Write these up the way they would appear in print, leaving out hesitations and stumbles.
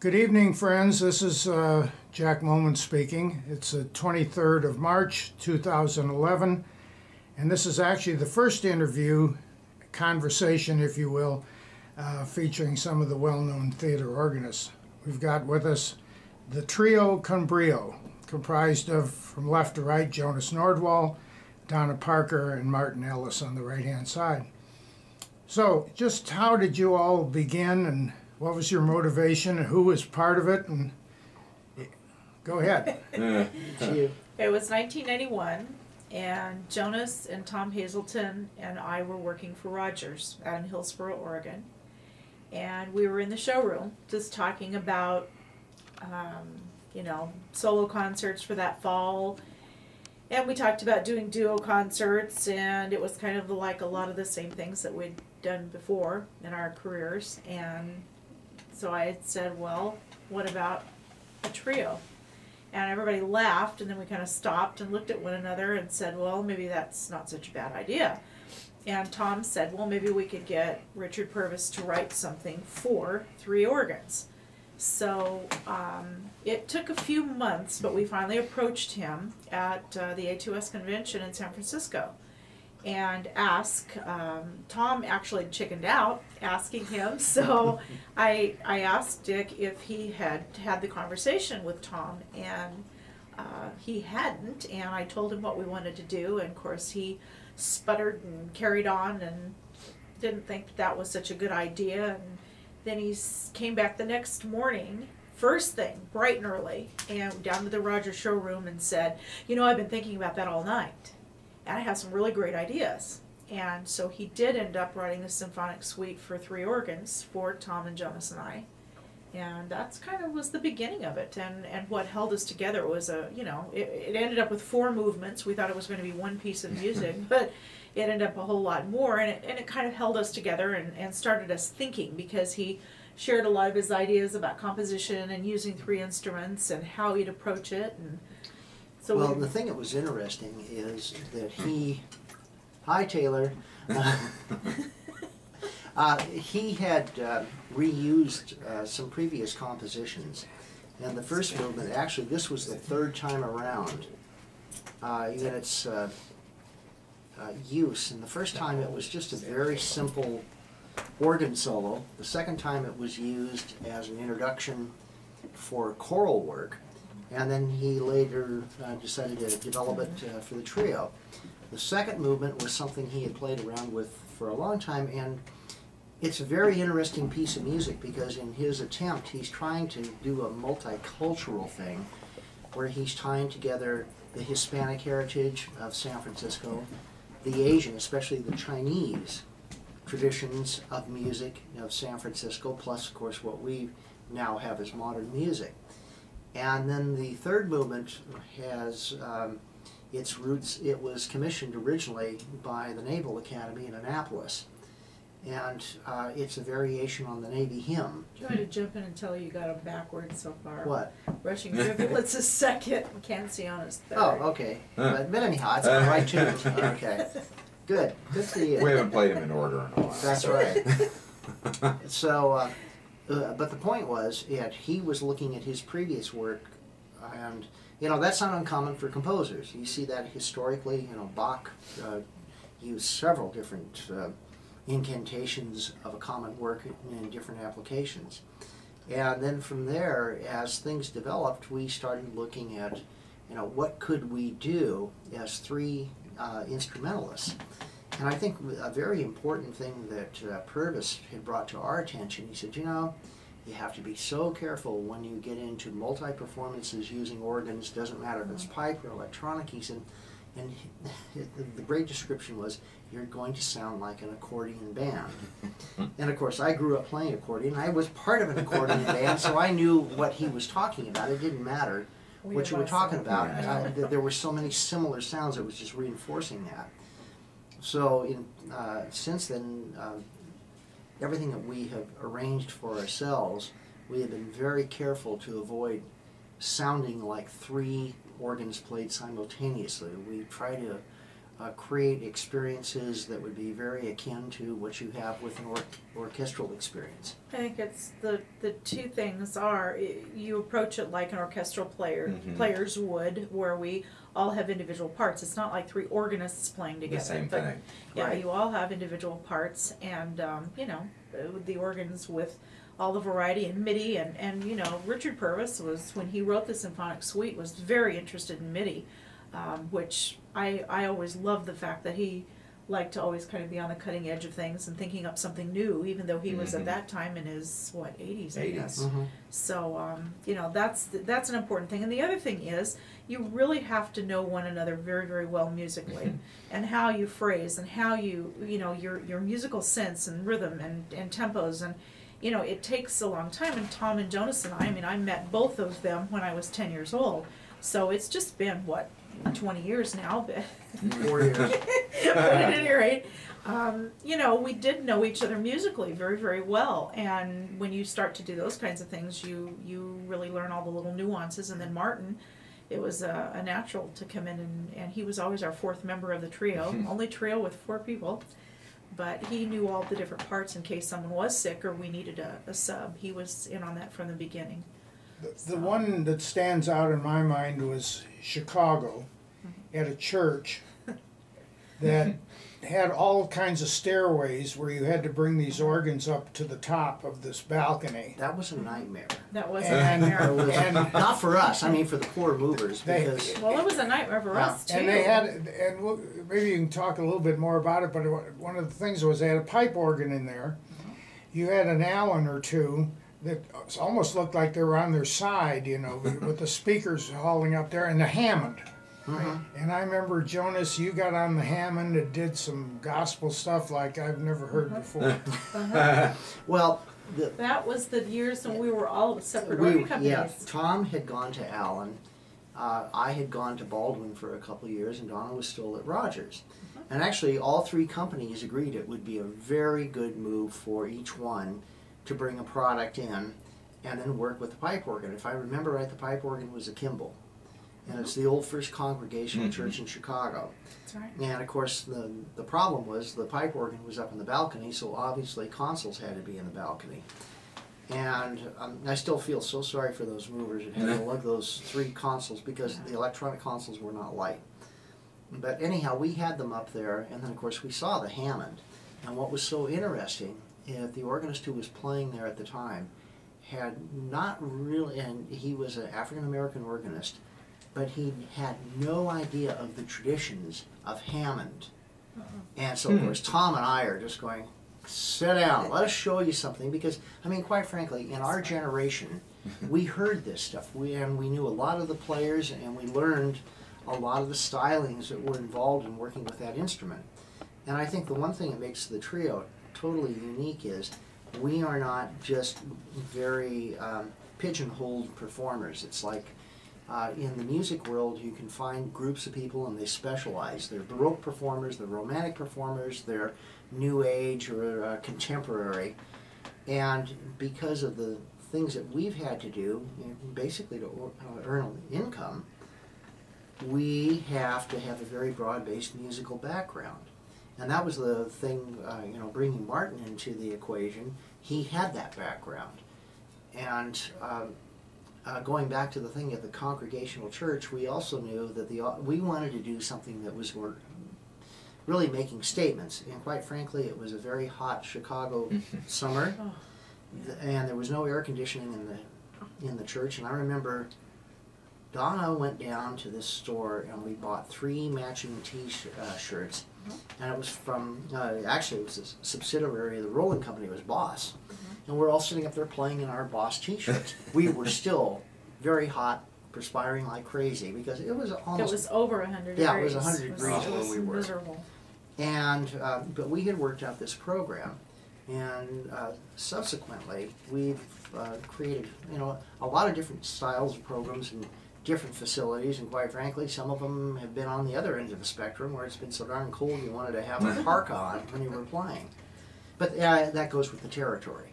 Good evening, friends. This is Jack Moelmann speaking. It's the 23rd of March, 2011, and this is actually the first interview, conversation, if you will, featuring some of the well-known theater organists. We've got with us the trio Con Brio, comprised of, from left to right, Jonas Nordwall, Donna Parker, and Martin Ellis on the right-hand side. So, just how did you all begin, and what was your motivation, and who was part of it? And go ahead. It was 1991, and Jonas and Tom Hazelton and I were working for Rogers out in Hillsboro, Oregon. And we were in the showroom just talking about, solo concerts for that fall. And we talked about doing duo concerts, and it was kind of like a lot of the same things that we'd done before in our careers. And so I had said, well, what about a trio? And everybody laughed, and then we kind of stopped and looked at one another and said, well, maybe that's not such a bad idea. And Tom said, well, maybe we could get Richard Purvis to write something for three organs. So it took a few months, but we finally approached him at the A2S convention in San Francisco and asked. Tom actually chickened out asking him, so I asked Dick if he had had the conversation with Tom, and he hadn't, and I told him what we wanted to do, and of course he sputtered and carried on and didn't think that was such a good idea. And then he came back the next morning, first thing, bright and early, and down to the Rogers showroom and said, I've been thinking about that all night, and I have some really great ideas. And so he did end up writing the symphonic suite for three organs for Tom and Jonas and I. And that's kind of was the beginning of it. And what held us together was it ended up with four movements. We thought it was going to be one piece of music, but it ended up a whole lot more. And it kind of held us together and started us thinking, because he shared a lot of his ideas about composition and using three instruments and how he'd approach it. And so well, the thing that was interesting is that hi Taylor, he had reused some previous compositions, and the first movement, actually this was the third time around in its use, and the first time it was just a very simple organ solo. The second time it was used as an introduction for choral work, and then he later decided to develop it for the trio. The second movement was something he had played around with for a long time, and it's a very interesting piece of music, because in his attempt he's trying to do a multicultural thing where he's tying together the Hispanic heritage of San Francisco, the Asian, especially the Chinese traditions of music of San Francisco, plus of course what we now have as modern music. And then the third movement has its roots. It was commissioned originally by the Naval Academy in Annapolis, and it's a variation on the Navy hymn. Do you want me to jump in and tell you got them backwards so far? What? Rushing Rivulets is second, and Canciones third. Oh, okay. But anyhow, it's all right too. Okay. Good. Good for you. We haven't played them in order in a while. That's right. So, but the point was, he was looking at his previous work, and that's not uncommon for composers. You see that historically. Bach used several different incantations of a common work in different applications. And then from there, as things developed, we started looking at, what could we do as three instrumentalists. And I think a very important thing that Purvis had brought to our attention, he said, you have to be so careful when you get into multi-performances using organs, doesn't matter if it's pipe or electronic. He said, and the great description was, you're going to sound like an accordion band. And of course, I grew up playing accordion. I was part of an accordion band, so I knew what he was talking about. It didn't matter what you were talking about. There were so many similar sounds, it was just reinforcing that. So since then, everything that we have arranged for ourselves, we have been very careful to avoid sounding like three organs played simultaneously. We try to create experiences that would be very akin to what you have with an orchestral experience? I think it's the two things are you approach it like an orchestral players would, where we all have individual parts. It's not like three organists playing together. The same but thing. Yeah, Right. you all have individual parts, and you know, the organs with all the variety and MIDI, and you know, Richard Purvis was, when he wrote the symphonic suite, was very interested in MIDI, which I always loved the fact that he liked to always kind of be on the cutting edge of things and thinking up something new, even though he was at that time in his 80s, I guess. So you know, that's an important thing. And the other thing is, you really have to know one another very, very well musically, and how you phrase, and how you know, your musical sense and rhythm and tempos, and you know, it takes a long time. And Tom and Jonas and I mean, I met both of them when I was 10 years old, so it's just been, what, 20 years now, but 4 years. but at any rate, you know, we did know each other musically very, very well. And when you start to do those kinds of things, you really learn all the little nuances. And then Martin, it was a natural to come in, and he was always our fourth member of the trio, only trio with 4 people. But he knew all the different parts in case someone was sick or we needed a sub. He was in on that from the beginning. The one that stands out in my mind was Chicago, at a church that had all kinds of stairways where you had to bring these organs up to the top of this balcony. That was a nightmare. That was And- a nightmare. and Not for us, I mean for the poor movers, They- because Well, it was a nightmare for us too. And they had, and maybe you can talk a little bit more about it, but one of the things was they had a pipe organ in there. You had an Allen or two that almost looked like they were on their side, you know, with the speakers hauling up there, and the Hammond. And I remember, Jonas, you got on the Hammond and did some gospel stuff like I've never heard before. well, That was the years when we were all separate organ companies. yeah, Tom had gone to Allen. I had gone to Baldwin for a couple of years, and Donna was still at Rogers. And actually, all 3 companies agreed it would be a very good move for each one to bring a product in and then work with the pipe organ. If I remember right, the pipe organ was a Kimball. And it's the old First Congregational Church in Chicago. That's right. And of course, the problem was the pipe organ was up in the balcony, so obviously consoles had to be in the balcony. And I still feel so sorry for those movers that had to lug those 3 consoles, because the electronic consoles were not light. But anyhow, we had them up there, and then of course we saw the Hammond. And what was so interesting, the organist who was playing there at the time had not really, and he was an African-American organist, but he had no idea of the traditions of Hammond. And so, of course, Tom and I are just going, sit down, let us show you something, because, I mean, quite frankly, in our generation, we heard this stuff, and we knew a lot of the players, and we learned a lot of the stylings that were involved in working with that instrument. And I think the one thing that makes the trio totally unique is we are not just very pigeonholed performers. It's like, in the music world, you can find groups of people and they specialize. They're Baroque performers, they're Romantic performers, they're New Age or contemporary. And because of the things that we've had to do, basically to earn an income, we have to have a very broad-based musical background. And that was the thing, you know, bringing Martin into the equation. He had that background. And going back to the thing at the Congregational Church, we also knew that we wanted to do something that was really making statements. And quite frankly, it was a very hot Chicago summer, and there was no air conditioning in the church. And I remember Donna went down to this store, and we bought 3 matching T-shirts. And it was from, actually it was a subsidiary of the Rolling Company, it was Boss. And we're all sitting up there playing in our Boss T-shirts. We were still very hot, perspiring like crazy, because it was almost... It was over 100 degrees. Yeah, it was 100 degrees It was where we were. miserable. And, but we had worked out this program, and subsequently we've created, you know, a lot of different styles of programs and different facilities, and quite frankly, some of them have been on the other end of the spectrum, where it's been so darn cold you wanted to have a parka on when you were playing. But that goes with the territory.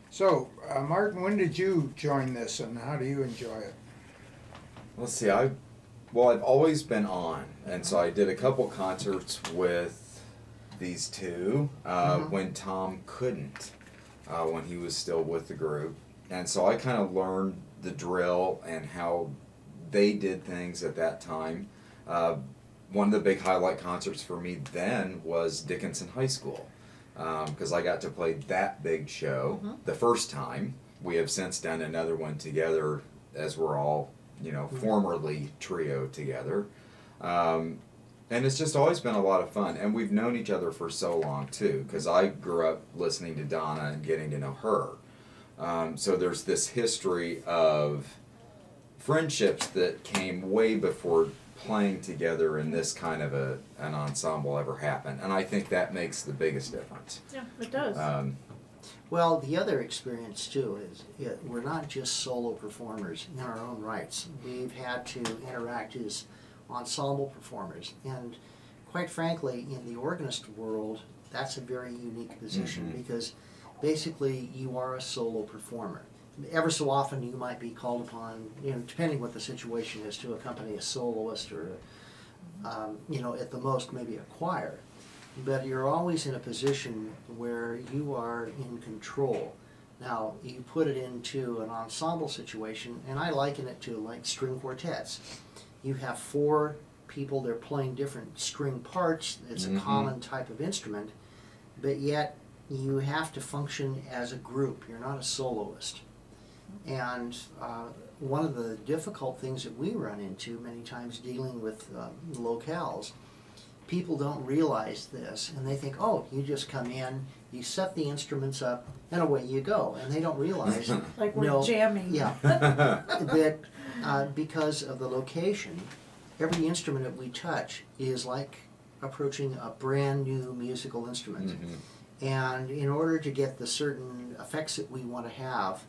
So, Martin, when did you join this, and how do you enjoy it? Let's see, I Well, I've always been on, and so I did a couple concerts with these two when Tom couldn't, when he was still with the group. And so I kind of learned the drill and how they did things at that time. One of the big highlight concerts for me then was Dickinson High School, because I got to play that big show the first time. We have since done another one together as we're all, formerly trio together. And it's just always been a lot of fun. And we've known each other for so long, too, because I grew up listening to Donna and getting to know her. So there's this history of friendships that came way before playing together in this kind of an ensemble ever happened. And I think that makes the biggest difference. Yeah, it does. Well, the other experience too is we're not just solo performers in our own rights. We've had to interact as ensemble performers, and quite frankly, in the organist world, that's a very unique position because basically you are a solo performer. Ever so often you might be called upon, depending what the situation is, to accompany a soloist or, at the most maybe a choir. But you're always in a position where you are in control. Now, you put it into an ensemble situation, and I liken it to like string quartets. You have 4 people, they're playing different string parts, it's a common type of instrument, but yet you have to function as a group, you're not a soloist. And one of the difficult things that we run into many times dealing with locales, people don't realize this, and they think, oh, you just come in, you set the instruments up, and away you go. And they don't realize, like we're jamming. Yeah, that because of the location, every instrument that we touch is like approaching a brand new musical instrument. And in order to get the certain effects that we want to have,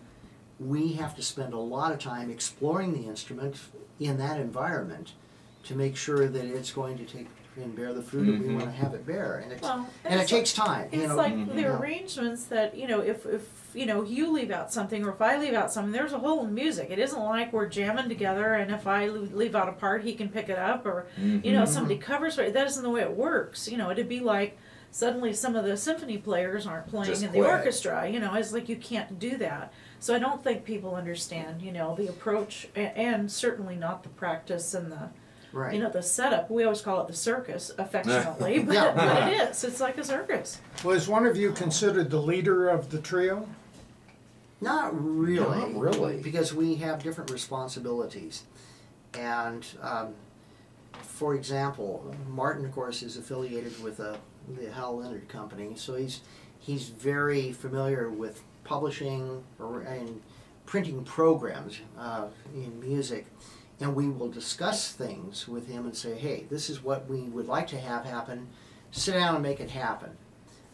we have to spend a lot of time exploring the instrument in that environment to make sure that it's going to take and bear the fruit that we want to have it bear, and it takes time. It's like the arrangements that if you leave out something, or if I leave out something, there's a hole in music. It isn't like we're jamming together, and if I leave out a part, he can pick it up, or somebody covers it. That isn't the way it works. It'd be like suddenly some of the symphony players aren't playing Just in quit. the orchestra. It's like you can't do that. So I don't think people understand, the approach, and certainly not the practice and the. Right. The setup, we always call it the circus, affectionately, but it is. It's like a circus. Was one of you considered the leader of the trio? Not really. Not really. Because we have different responsibilities. And, for example, Martin, of course, is affiliated with the Hal Leonard Company, so he's very familiar with publishing and printing programs in music. And we will discuss things with him and say, hey, this is what we would like to have happen. Sit down and make it happen.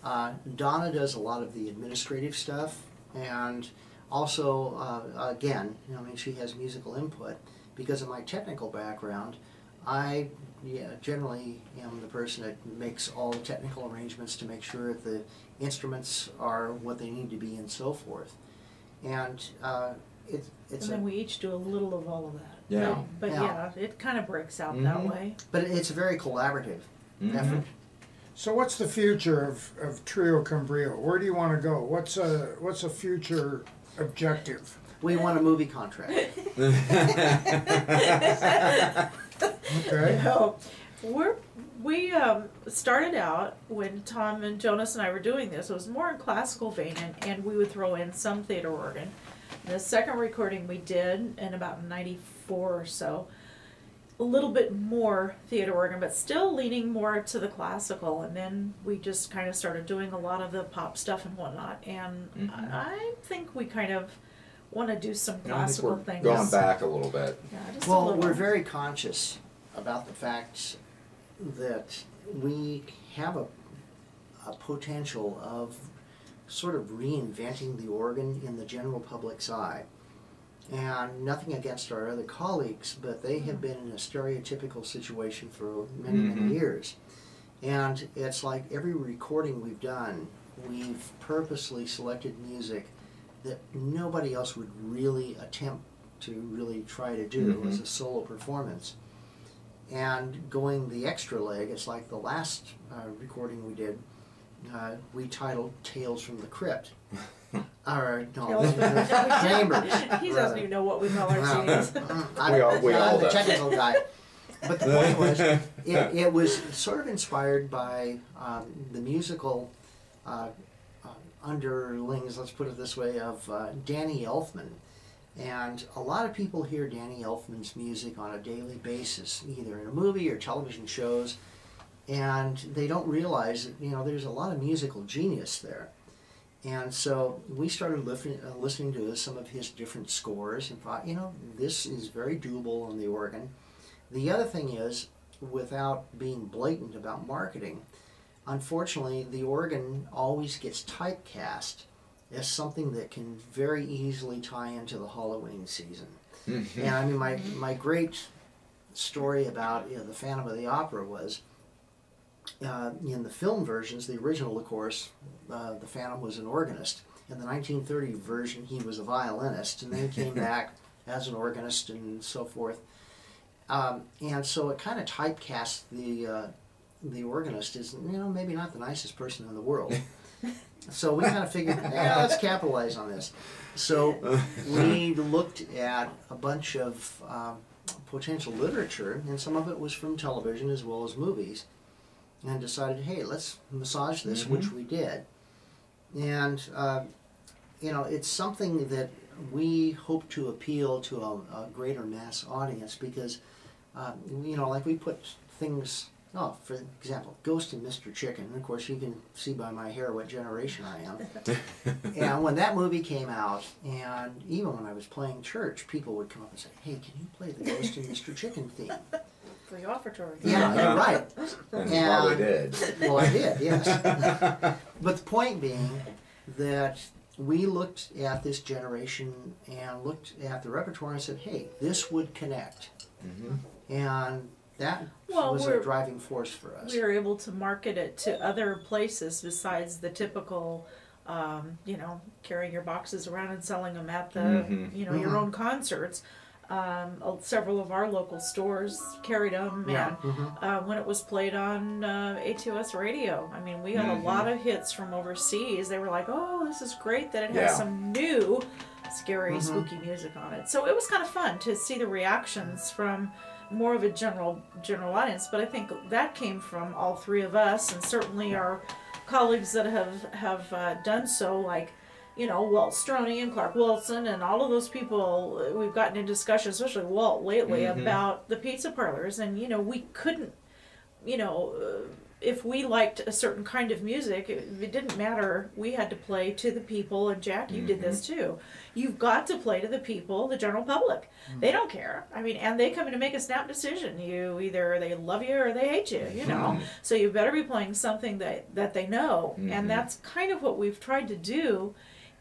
Donna does a lot of the administrative stuff, and also, again, she has musical input. Because of my technical background, I generally am the person that makes all the technical arrangements to make sure that the instruments are what they need to be and so forth. And and then we each do a little of all of that. Yeah. But it kind of breaks out that way. But it's a very collaborative effort. So what's the future of Trio Con Brio? Where do you want to go? What's a future objective? We want a movie contract. Okay. We started out when Tom and Jonas and I were doing this. It was more in classical vein, and we would throw in some theater organ. The second recording we did in about '94 or so, a little bit more theater organ, but still leaning more to the classical. And then we just kind of started doing a lot of the pop stuff and whatnot. And I think we kind of want to do some classical things. Going back a little bit. Yeah, just a Well, little. we're very conscious about the fact that we have a potential of sort of reinventing the organ in the general public's eye. And nothing against our other colleagues, but they have been in a stereotypical situation for many, many years. And it's like every recording we've done, we've purposely selected music that nobody else would really attempt to really try to do as a solo performance. and going the extra leg, it's like the last recording we did, we titled Tales from the Crypt. Or, no, Tales from the Chambers. He doesn't even know what we call our CDs. We all I'm the do. technical guy. But the point was, it was sort of inspired by the musical underlings, let's put it this way, of Danny Elfman. And a lot of people hear Danny Elfman's music on a daily basis, either in a movie or television shows, and they don't realize that, there's a lot of musical genius there. And so we started listening to some of his different scores and thought, this is very doable on the organ. The other thing is, without being blatant about marketing, unfortunately the organ always gets typecast as something that can very easily tie into the Halloween season. And I mean, my great story about the Phantom of the Opera was, in the film versions, the original, of course, the Phantom was an organist. In the 1930 version, he was a violinist, and then he came back as an organist and so forth. And so it kind of typecast the organist as, maybe not the nicest person in the world. So we kind of figured, let's capitalize on this. So we looked at a bunch of potential literature, and some of it was from television as well as movies, and decided, hey, let's massage this, which we did. And, it's something that we hope to appeal to a greater mass audience because, like we put things, for example, Ghost and Mr. Chicken. Of course, you can see by my hair what generation I am. And when that movie came out, and even when I was playing church, people would come up and say, hey, can you play the Ghost and Mr. Chicken theme? For the offertory. Yeah, you're right. And you probably did. Well, I did, yes. But the point being that we looked at this generation and looked at the repertoire and said, hey, this would connect. And that was a driving force for us. We were able to market it to other places besides the typical, carrying your boxes around and selling them at the, your own concerts. Several of our local stores carried them, and when it was played on A2S radio, I mean, we got a lot of hits from overseas. They were like, oh, this is great that it has some new scary, spooky music on it. So it was kind of fun to see the reactions from more of a general audience, but I think that came from all three of us, and certainly our colleagues that have done so, like Walt Stroney and Clark Wilson and all of those people. We've gotten in discussion, especially Walt lately, about the pizza parlors, and we couldn't, if we liked a certain kind of music, it didn't matter. We had to play to the people, and Jack, you did this too. You've got to play to the people, the general public. They don't care. I mean, and they come in to make a snap decision. Either they love you or they hate you, So you better be playing something that they know. And that's kind of what we've tried to do,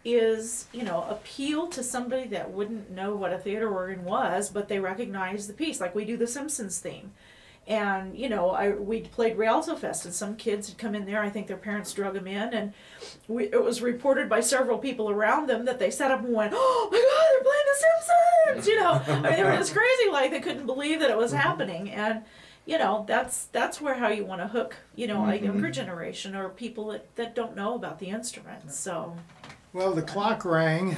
is, appeal to somebody that wouldn't know what a theater organ was, but they recognize the piece. Like we do the Simpsons theme. And, we played Rialto Fest, and some kids had come in there. I think their parents drug them in, and it was reported by several people around them that they sat up and went, oh my God, they're playing the Simpsons! I mean, they were just crazy, like they couldn't believe that it was happening. And, that's where how you want to hook, a younger generation or people that don't know about the instruments. So, well, the clock rang,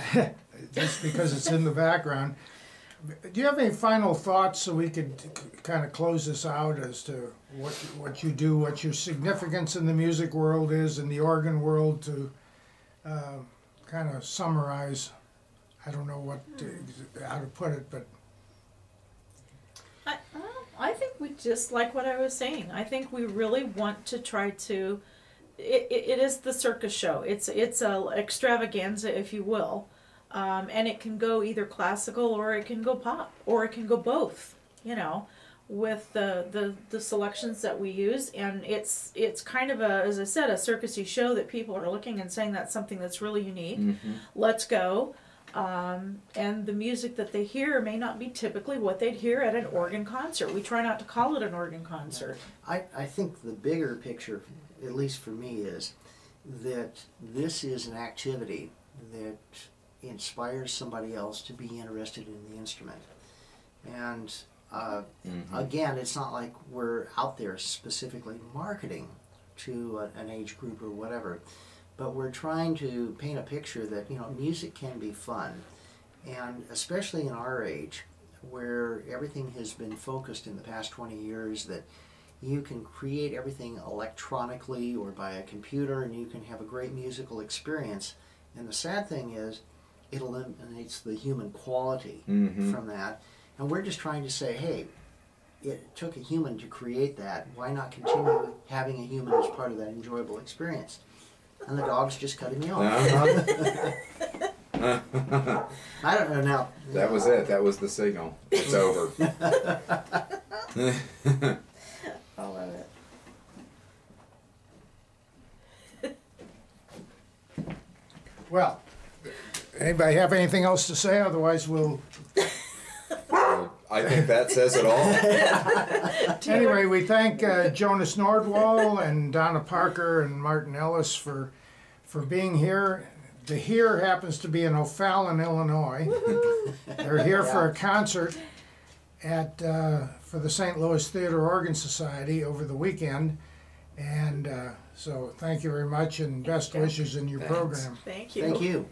just because it's in the background. Do you have any final thoughts so we could kind of close this out as to what you do, what your significance in the music world is, in the organ world, to kind of summarize? I don't know how to put it, but I think we just, like what I was saying, I think we really want to try to, it is the circus show. It's a extravaganza, if you will. And it can go either classical or it can go pop or it can go both, with the selections that we use. And it's kind of as I said, a circusy show that people are looking and saying that's something that's really unique. Let's go. And the music that they hear may not be typically what they'd hear at an organ concert. We try not to call it an organ concert. I think the bigger picture, at least for me, is that this is an activity that inspires somebody else to be interested in the instrument. And Again, it's not like we're out there specifically marketing to an age group or whatever, but we're trying to paint a picture that, you know, music can be fun. And especially in our age, where everything has been focused in the past 20 years, that you can create everything electronically or by a computer and you can have a great musical experience. And the sad thing is, it eliminates the human quality from that. And we're just trying to say, hey, it took a human to create that. Why not continue having a human as part of that enjoyable experience? And the dog's just cutting me off. I don't know now. That was it. That was the signal. It's over. I love it. Well, anybody have anything else to say? Otherwise, we'll. I think that says it all. Anyway, we thank Jonas Nordwall and Donna Parker and Martin Ellis for being here. The here happens to be in O'Fallon, Illinois. They're here for a concert at for the St. Louis Theater Organ Society over the weekend, and so thank you very much and best wishes in your program. Thank you. Thank you.